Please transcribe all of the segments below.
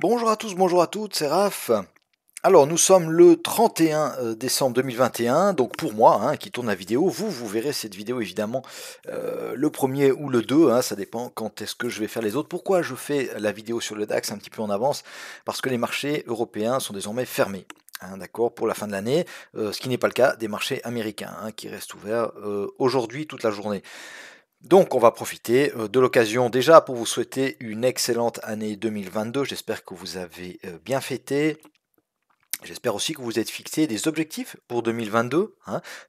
Bonjour à tous, bonjour à toutes, c'est Raph. Alors nous sommes le 31 décembre 2021, donc pour moi qui tourne la vidéo, vous verrez cette vidéo évidemment le premier ou le 2, ça dépend quand est-ce que je vais faire les autres. Pourquoi je fais la vidéo sur le DAX un petit peu en avance? Parce que les marchés européens sont désormais fermés. D'accord, pour la fin de l'année, ce qui n'est pas le cas des marchés américains qui restent ouverts aujourd'hui toute la journée. Donc on va profiter de l'occasion déjà pour vous souhaiter une excellente année 2022. J'espère que vous avez bien fêté. J'espère aussi que vous êtes fixé des objectifs pour 2022,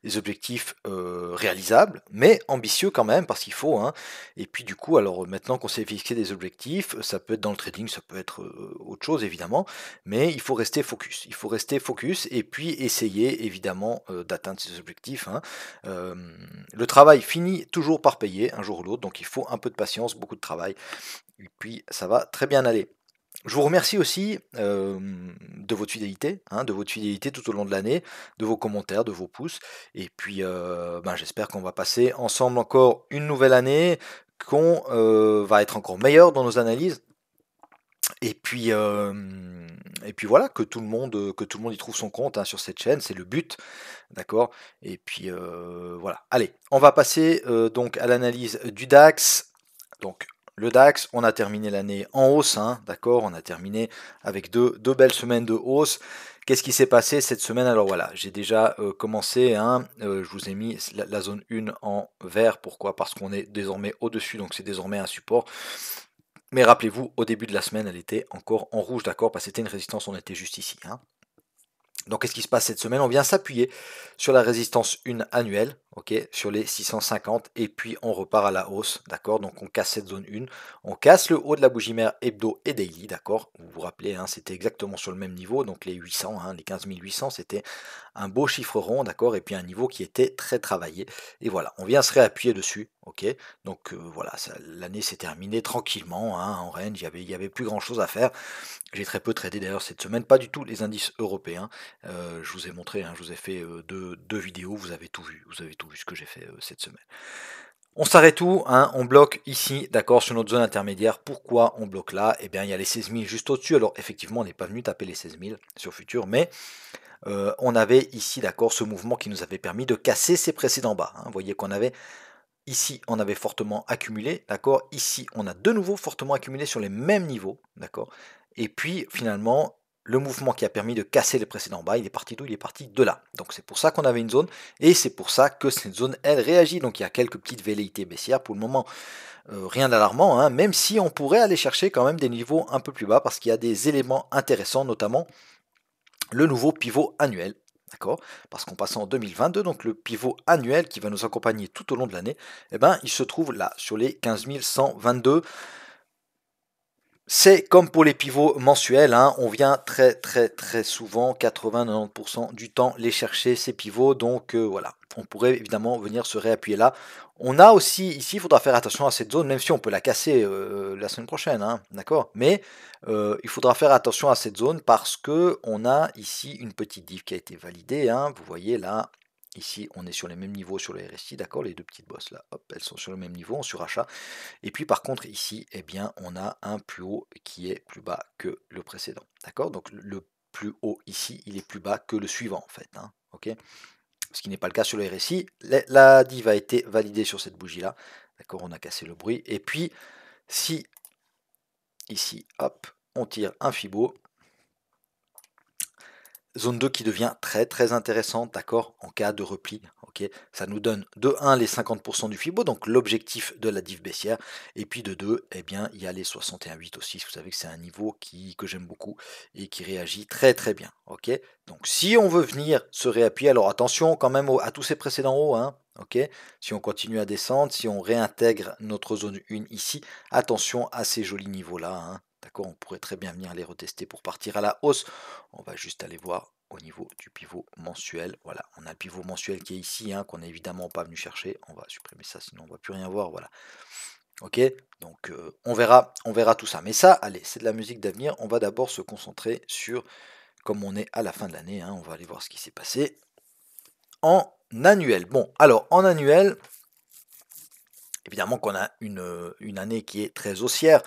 des objectifs réalisables, mais ambitieux quand même, parce qu'il faut. Et puis du coup, alors maintenant qu'on s'est fixé des objectifs, ça peut être dans le trading, ça peut être autre chose évidemment, mais il faut rester focus. Il faut rester focus et puis essayer évidemment d'atteindre ces objectifs. Euh, le travail finit toujours par payer un jour ou l'autre, donc il faut un peu de patience, beaucoup de travail, et puis ça va très bien aller. Je vous remercie aussi de votre fidélité tout au long de l'année, de vos commentaires, de vos pouces. Et puis, j'espère qu'on va passer ensemble encore une nouvelle année, qu'on va être encore meilleur dans nos analyses. Et puis, voilà, que tout le monde y trouve son compte sur cette chaîne, c'est le but, d'accord. Et puis voilà. Allez, on va passer donc à l'analyse du DAX. Donc le DAX, on a terminé l'année en hausse, d'accord. On a terminé avec deux belles semaines de hausse. Qu'est-ce qui s'est passé cette semaine? Alors voilà, j'ai déjà commencé, je vous ai mis la zone 1 en vert. Pourquoi? Parce qu'on est désormais au-dessus, donc c'est désormais un support. Mais rappelez-vous, au début de la semaine, elle était encore en rouge, d'accord, parce que c'était une résistance, on était juste ici. Donc qu'est-ce qui se passe cette semaine? On vient s'appuyer sur la résistance 1 annuelle, ok, sur les 650, et puis on repart à la hausse, d'accord. Donc on casse cette zone 1, on casse le haut de la bougie mère hebdo et daily, d'accord. Vous vous rappelez, c'était exactement sur le même niveau, donc les 800, les 15 800, c'était un beau chiffre rond, d'accord, et puis un niveau qui était très travaillé. Et voilà, on vient se réappuyer dessus, ok. Donc voilà, l'année s'est terminée tranquillement, en range, il y avait plus grand chose à faire. J'ai très peu tradé d'ailleurs cette semaine, pas du tout les indices européens. Je vous ai montré, je vous ai fait deux vidéos, vous avez tout vu ce que j'ai fait cette semaine. On s'arrête où? On bloque ici, d'accord, sur notre zone intermédiaire. Pourquoi on bloque là? Eh bien, il y a les 16 000 juste au-dessus. Alors, effectivement, on n'est pas venu taper les 16 000 sur futur, mais on avait ici, d'accord, ce mouvement qui nous avait permis de casser ces précédents bas. Vous voyez qu'on avait ici, on avait fortement accumulé, d'accord. Ici, on a de nouveau fortement accumulé sur les mêmes niveaux, d'accord. Et puis, finalement, le mouvement qui a permis de casser les précédents bas, il est parti d'où? Il est parti de là. Donc c'est pour ça qu'on avait une zone, et c'est pour ça que cette zone, elle réagit. Donc il y a quelques petites velléités baissières. Pour le moment, rien d'alarmant, même si on pourrait aller chercher quand même des niveaux un peu plus bas, parce qu'il y a des éléments intéressants, notamment le nouveau pivot annuel. D'accord. Parce qu'on passe en 2022, donc le pivot annuel qui va nous accompagner tout au long de l'année, il se trouve là, sur les 15 122. C'est comme pour les pivots mensuels, on vient très souvent, 80-90% du temps, les chercher ces pivots, donc voilà, on pourrait évidemment venir se réappuyer là. On a aussi ici, il faudra faire attention à cette zone, même si on peut la casser la semaine prochaine, d'accord. Mais il faudra faire attention à cette zone parce que on a ici une petite div qui a été validée, vous voyez là. Ici, on est sur les mêmes niveaux sur le RSI, d'accord. Les deux petites bosses là, hop, elles sont sur le même niveau en surachat. Et puis par contre ici, eh bien, on a un plus haut qui est plus bas que le précédent. D'accord? Donc le plus haut ici, il est plus bas que le suivant en fait. Ok? Ce qui n'est pas le cas sur le RSI. La div a été validée sur cette bougie-là. D'accord? On a cassé le bruit. Et puis, si ici, hop, on tire un Fibo, zone 2 qui devient très intéressante, d'accord, en cas de repli. Ok, ça nous donne de 1 les 50% du Fibo, donc l'objectif de la div baissière, et puis de 2, eh bien, il y a les 61,8 aussi. Vous savez que c'est un niveau que j'aime beaucoup et qui réagit très bien. Ok, donc si on veut venir se réappuyer, alors attention quand même à tous ces précédents hauts, ok, si on continue à descendre, si on réintègre notre zone 1 ici, attention à ces jolis niveaux là. D'accord, on pourrait très bien venir les retester pour partir à la hausse. On va juste aller voir au niveau du pivot mensuel. Voilà, on a le pivot mensuel qui est ici, qu'on n'est évidemment pas venu chercher. On va supprimer ça, sinon on ne va plus rien voir. Voilà. Ok, donc on verra tout ça. Mais ça, allez, c'est de la musique d'avenir. On va d'abord se concentrer sur, comme on est à la fin de l'année, on va aller voir ce qui s'est passé en annuel. Bon, alors en annuel, évidemment qu'on a une année qui est très haussière.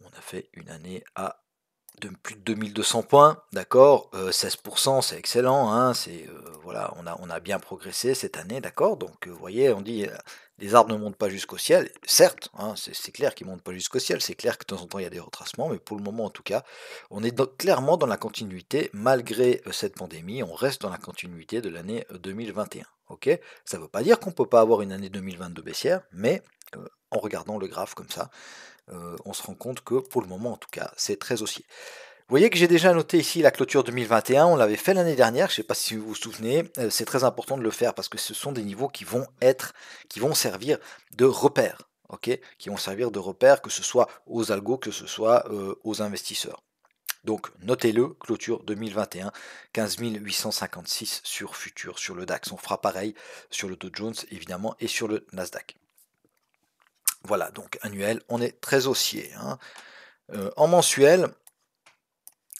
On on a fait une année à de plus de 2200 points, d'accord, 16%, c'est excellent, hein, voilà, on a bien progressé cette année, d'accord, donc vous voyez, on dit les arbres ne montent pas jusqu'au ciel, certes, hein, c'est clair qu'ils ne montent pas jusqu'au ciel, c'est clair que de temps en temps il y a des retracements, mais pour le moment en tout cas, on est clairement dans la continuité, malgré cette pandémie, on reste dans la continuité de l'année 2021, ok, ça ne veut pas dire qu'on ne peut pas avoir une année 2022 baissière, mais en regardant le graphe comme ça, on se rend compte que pour le moment en tout cas c'est très haussier. Vous voyez que j'ai déjà noté ici la clôture 2021, on l'avait fait l'année dernière, je ne sais pas si vous vous souvenez, c'est très important de le faire parce que ce sont des niveaux qui vont servir de repères, ok, qui vont servir de repères que ce soit aux algos, que ce soit aux investisseurs. Donc notez-le, clôture 2021, 15 856 sur futur, sur le DAX. On fera pareil sur le Dow Jones évidemment et sur le Nasdaq. Voilà, donc annuel, on est très haussier. Hein. En mensuel,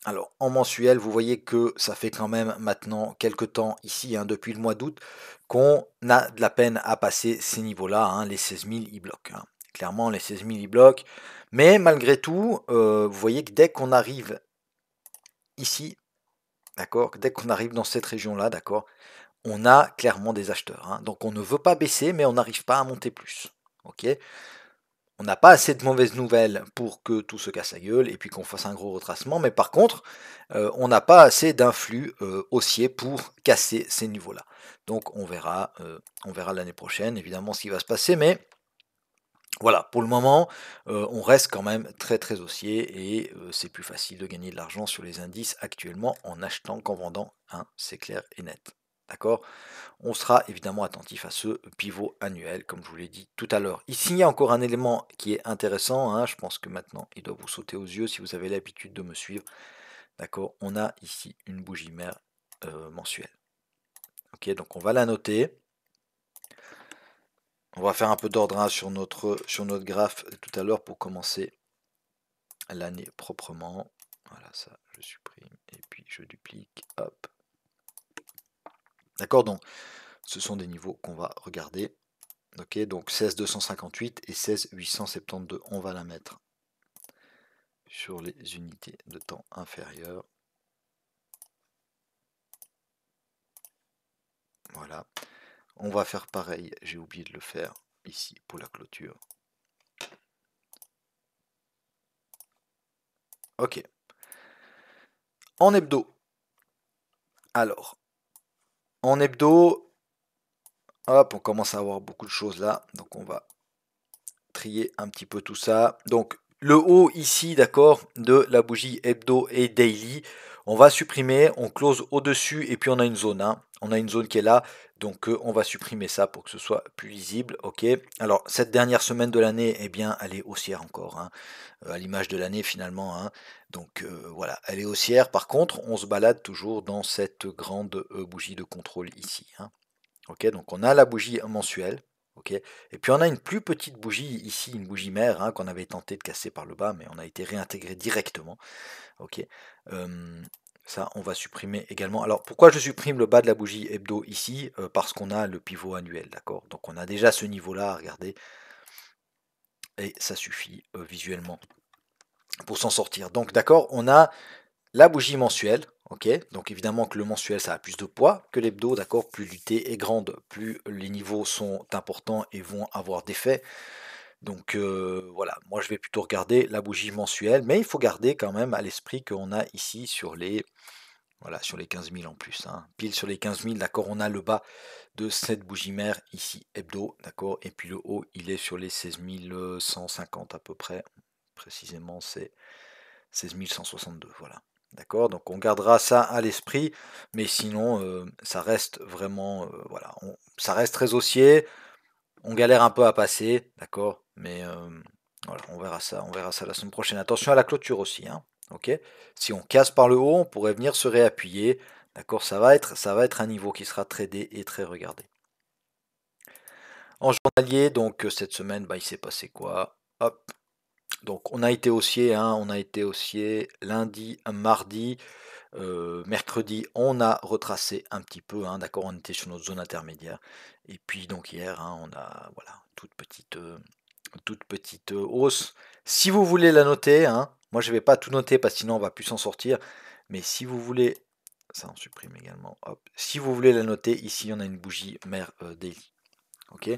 alors en mensuel, vous voyez que ça fait quand même maintenant quelques temps ici, hein, depuis le mois d'août, qu'on a de la peine à passer ces niveaux-là, hein, les 16 000 e-blocs. Hein. Clairement, les 16 000 e-blocs. Mais malgré tout, vous voyez que dès qu'on arrive ici, d'accord, dès qu'on arrive dans cette région-là, d'accord, on a clairement des acheteurs. Hein. Donc on ne veut pas baisser, mais on n'arrive pas à monter plus. Ok. On n'a pas assez de mauvaises nouvelles pour que tout se casse la gueule et puis qu'on fasse un gros retracement, mais par contre, on n'a pas assez d'influx haussier pour casser ces niveaux-là. Donc on verra l'année prochaine évidemment ce qui va se passer, mais voilà, pour le moment, on reste quand même très très haussier et c'est plus facile de gagner de l'argent sur les indices actuellement en achetant qu'en vendant, hein, c'est clair et net. D'accord? On sera évidemment attentif à ce pivot annuel, comme je vous l'ai dit tout à l'heure. Ici, il y a encore un élément qui est intéressant. Hein, je pense que maintenant, il doit vous sauter aux yeux si vous avez l'habitude de me suivre. D'accord? On a ici une bougie mère mensuelle. Ok, donc on va la noter. On va faire un peu d'ordre hein, sur notre graphe tout à l'heure pour commencer l'année proprement. Voilà, ça, je supprime et puis je duplique. Hop. D'accord, donc ce sont des niveaux qu'on va regarder. Ok, donc 16 258 et 16 872, on va la mettre sur les unités de temps inférieures. Voilà. On va faire pareil, j'ai oublié de le faire ici pour la clôture. Ok. En hebdo. Alors, en hebdo, hop, on commence à avoir beaucoup de choses là. Donc on va trier un petit peu tout ça. Donc le haut ici, d'accord, de la bougie hebdo et daily, on va supprimer, on close au-dessus et puis on a une zone. Hein. On a une zone qui est là, donc on va supprimer ça pour que ce soit plus lisible. Ok. Alors cette dernière semaine de l'année, eh bien, elle est haussière encore, hein, à l'image de l'année finalement. Hein. Donc voilà, elle est haussière. Par contre, on se balade toujours dans cette grande bougie de contrôle ici. Hein. Ok, donc on a la bougie mensuelle. Ok, et puis on a une plus petite bougie ici, une bougie mère hein, qu'on avait tenté de casser par le bas, mais on a été réintégré directement. Ok, ça on va supprimer également. Alors pourquoi je supprime le bas de la bougie hebdo ici? Parce qu'on a le pivot annuel, d'accord. Donc on a déjà ce niveau-là, regardez, et ça suffit visuellement pour s'en sortir. Donc d'accord, on a la bougie mensuelle, ok, donc évidemment que le mensuel ça a plus de poids que l'hebdo, d'accord, plus l'unité est grande, plus les niveaux sont importants et vont avoir d'effet. Donc voilà, moi je vais plutôt regarder la bougie mensuelle, mais il faut garder quand même à l'esprit qu'on a ici sur les, voilà, sur les 15 000 en plus, hein. Pile sur les 15 000, d'accord, on a le bas de cette bougie mère ici, hebdo, d'accord, et puis le haut il est sur les 16 150 à peu près, précisément c'est 16 162, voilà. D'accord, donc on gardera ça à l'esprit, mais sinon ça reste vraiment, voilà, ça reste très haussier, on galère un peu à passer, d'accord, mais voilà, on verra ça la semaine prochaine. Attention à la clôture aussi, hein, ok. Si on casse par le haut, on pourrait venir se réappuyer, d'accord, ça va être un niveau qui sera tradé et très regardé. En journalier, donc cette semaine, bah, il s'est passé quoi? Hop, donc on a été haussier, hein, on a été haussier lundi, mardi, mercredi, on a retracé un petit peu, hein, d'accord, on était sur notre zone intermédiaire. Et puis donc hier, hein, on a voilà, toute petite toute petite hausse. Si vous voulez la noter, hein, moi je ne vais pas tout noter parce que sinon on va plus s'en sortir. Mais si vous voulez, ça on supprime également. Hop. Si vous voulez la noter, ici on a une bougie mère daily. Ok.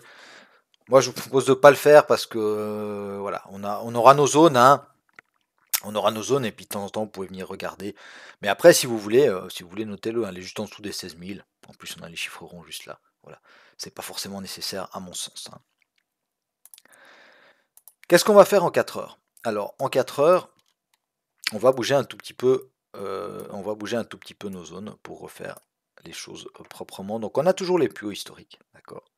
Moi je vous propose de ne pas le faire parce que voilà, on aura nos zones, hein. On aura nos zones et puis de temps en temps vous pouvez venir regarder. Mais après si vous voulez notez-le, hein, elle est juste en dessous des 16 000. En plus on a les chiffres ronds juste là. Voilà. C'est pas forcément nécessaire à mon sens, hein. Qu'est-ce qu'on va faire en 4 heures? Alors en 4 heures, on va bouger un tout petit peu, nos zones pour refaire les choses proprement. Donc on a toujours les plus hauts historiques, d'accord,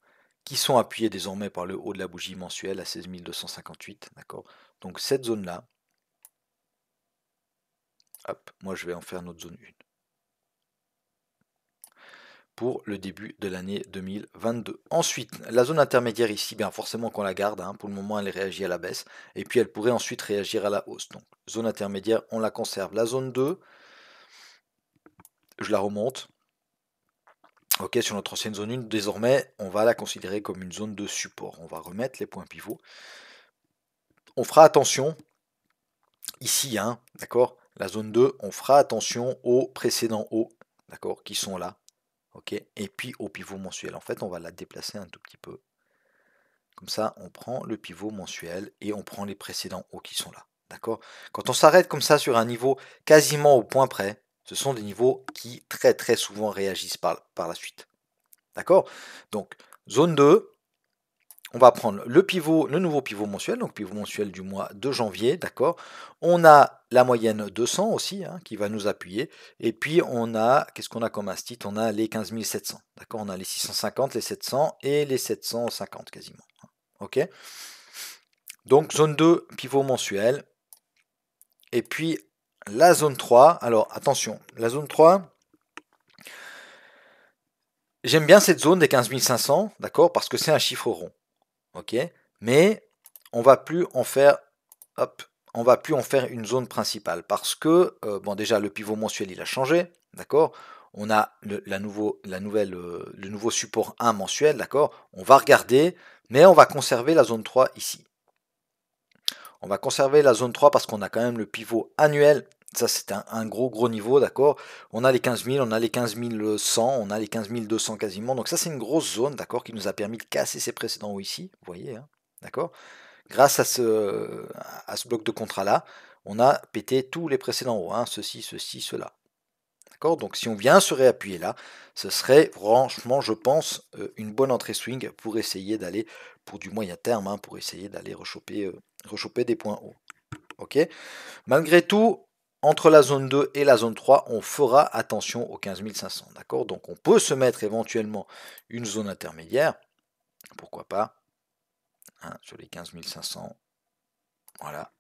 qui sont appuyés désormais par le haut de la bougie mensuelle à 16 258, d'accord. Donc cette zone-là, hop, moi je vais en faire notre zone 1 pour le début de l'année 2022. Ensuite, la zone intermédiaire ici, bien forcément qu'on la garde, hein, pour le moment elle réagit à la baisse, et puis elle pourrait ensuite réagir à la hausse. Donc zone intermédiaire, on la conserve. La zone 2, je la remonte. Ok, sur notre ancienne zone 1, désormais, on va la considérer comme une zone de support. On va remettre les points pivots. On fera attention, ici, hein, d'accord, la zone 2, on fera attention aux précédents hauts, d'accord, qui sont là. Ok, et puis au pivot mensuel. En fait, on va la déplacer un tout petit peu. Comme ça, on prend le pivot mensuel et on prend les précédents hauts qui sont là. D'accord. Quand on s'arrête comme ça sur un niveau quasiment au point près, ce sont des niveaux qui très très souvent réagissent par la suite. D'accord. Donc, zone 2, on va prendre le nouveau pivot mensuel, donc pivot mensuel du mois de janvier, d'accord. On a la moyenne 200 aussi, hein, qui va nous appuyer. Et puis on a, qu'est-ce qu'on a comme astite? On a les 15 700, d'accord. On a les 650, les 700 et les 750 quasiment. Ok. Donc zone 2, pivot mensuel. Et puis la zone 3, alors attention, la zone 3, j'aime bien cette zone des 15 500, d'accord, parce que c'est un chiffre rond. Ok, mais on va plus en faire, hop, on va plus en faire une zone principale parce que bon, déjà le pivot mensuel il a changé, d'accord. On a le nouveau support 1 mensuel, d'accord. On va regarder, mais on va conserver la zone 3 ici. On va conserver la zone 3 parce qu'on a quand même le pivot annuel. Ça, c'est un gros niveau, d'accord. On a les 15 000, on a les 15 100, on a les 15 200 quasiment. Donc ça, c'est une grosse zone, d'accord, qui nous a permis de casser ces précédents hauts ici. Vous voyez, hein, d'accord. Grâce à ce bloc de contrat-là, on a pété tous les précédents hauts, hein, ceci, cela. D'accord. Donc si on vient se réappuyer là, ce serait franchement, je pense, une bonne entrée swing pour essayer d'aller, pour du moyen terme, hein, pour essayer d'aller rechoper des points hauts. Ok. Malgré tout, entre la zone 2 et la zone 3, on fera attention aux 15 500. D'accord. Donc on peut se mettre éventuellement une zone intermédiaire. Pourquoi pas, hein, sur les 15 500. Voilà.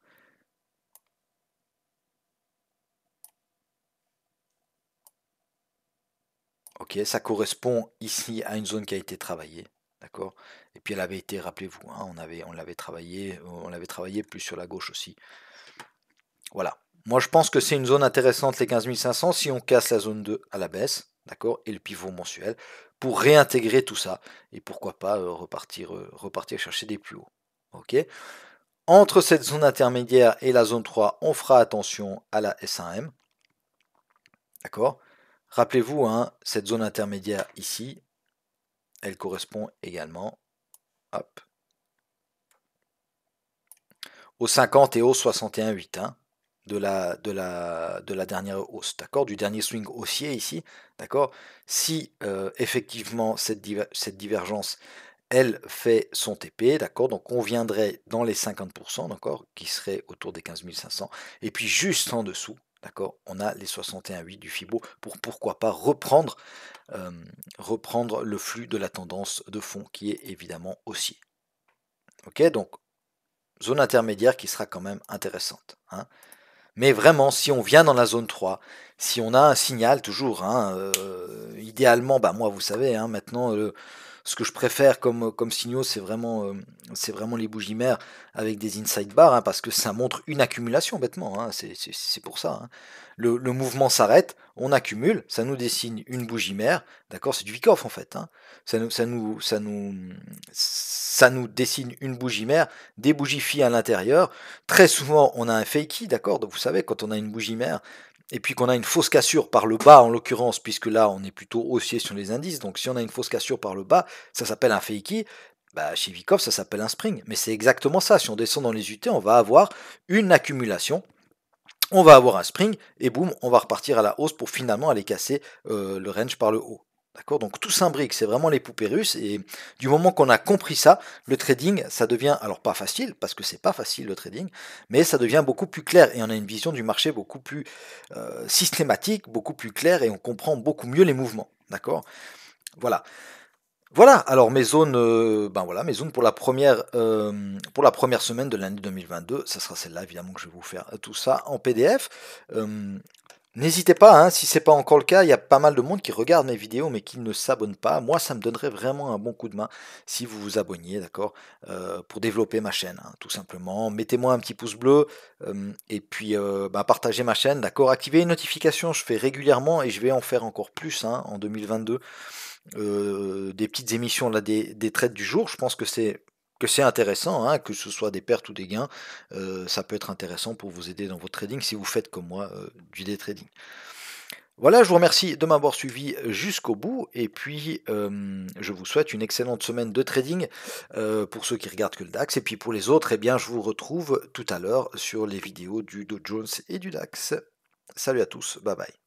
Ok, ça correspond ici à une zone qui a été travaillée. D'accord. Et puis elle avait été, rappelez-vous, hein, on l'avait travaillé plus sur la gauche aussi. Voilà. Moi, je pense que c'est une zone intéressante, les 15 500, si on casse la zone 2 à la baisse, d'accord, et le pivot mensuel, pour réintégrer tout ça, et pourquoi pas repartir chercher des plus hauts. Ok. Entre cette zone intermédiaire et la zone 3, on fera attention à la S1M. D'accord. Rappelez-vous, hein, cette zone intermédiaire ici, elle correspond également, hop, aux 50 et aux 61,8, hein, de la dernière hausse, d'accord, du dernier swing haussier ici, d'accord. Si effectivement cette divergence, elle fait son TP, d'accord, donc on viendrait dans les 50%, d'accord, qui serait autour des 15 500, et puis juste en dessous, d'accord, on a les 61,8 du Fibo pour pourquoi pas reprendre le flux de la tendance de fond qui est évidemment haussier. Ok, donc zone intermédiaire qui sera quand même intéressante, hein. Mais vraiment, si on vient dans la zone 3, si on a un signal toujours, hein, idéalement, bah moi vous savez, hein, maintenant ce que je préfère comme signaux, c'est vraiment les bougies mères avec des inside bars, hein, parce que ça montre une accumulation bêtement, hein, c'est pour ça, hein. Le mouvement s'arrête, on accumule, ça nous dessine une bougie mère, d'accord, c'est du Wyckoff en fait, hein. Ça nous dessine une bougie mère, des bougies filles à l'intérieur. Très souvent, on a un fakie, d'accord, donc vous savez, quand on a une bougie mère, et puis qu'on a une fausse cassure par le bas en l'occurrence, puisque là on est plutôt haussier sur les indices, donc si on a une fausse cassure par le bas, ça s'appelle un fakie, bah, chez Vikov ça s'appelle un spring, mais c'est exactement ça, si on descend dans les UT, on va avoir une accumulation, on va avoir un spring, et boum, on va repartir à la hausse pour finalement aller casser le range par le haut. D'accord, donc tout s'imbrique, c'est vraiment les poupées russes, et du moment qu'on a compris ça, le trading, ça devient, alors pas facile, parce que c'est pas facile le trading, mais ça devient beaucoup plus clair, et on a une vision du marché beaucoup plus systématique, beaucoup plus claire, et on comprend beaucoup mieux les mouvements. D'accord. Voilà. Voilà, alors mes zones, ben voilà, mes zones pour la première semaine de l'année 2022, ça sera celle-là évidemment que je vais vous faire tout ça en PDF. Euh, N'hésitez pas, hein, si c'est pas encore le cas, il y a pas mal de monde qui regarde mes vidéos mais qui ne s'abonne pas. Moi, ça me donnerait vraiment un bon coup de main si vous vous abonniez, d'accord, pour développer ma chaîne, hein, tout simplement. Mettez-moi un petit pouce bleu et puis bah, partagez ma chaîne, d'accord. Activez les notifications, je fais régulièrement et je vais en faire encore plus hein, en 2022. Des petites émissions là, des trades du jour. Je pense que c'est intéressant, hein, que ce soit des pertes ou des gains, ça peut être intéressant pour vous aider dans votre trading si vous faites comme moi du day trading. Voilà, je vous remercie de m'avoir suivi jusqu'au bout et puis je vous souhaite une excellente semaine de trading pour ceux qui regardent que le DAX et puis pour les autres, eh bien, je vous retrouve tout à l'heure sur les vidéos du Dow Jones et du DAX. Salut à tous, bye bye.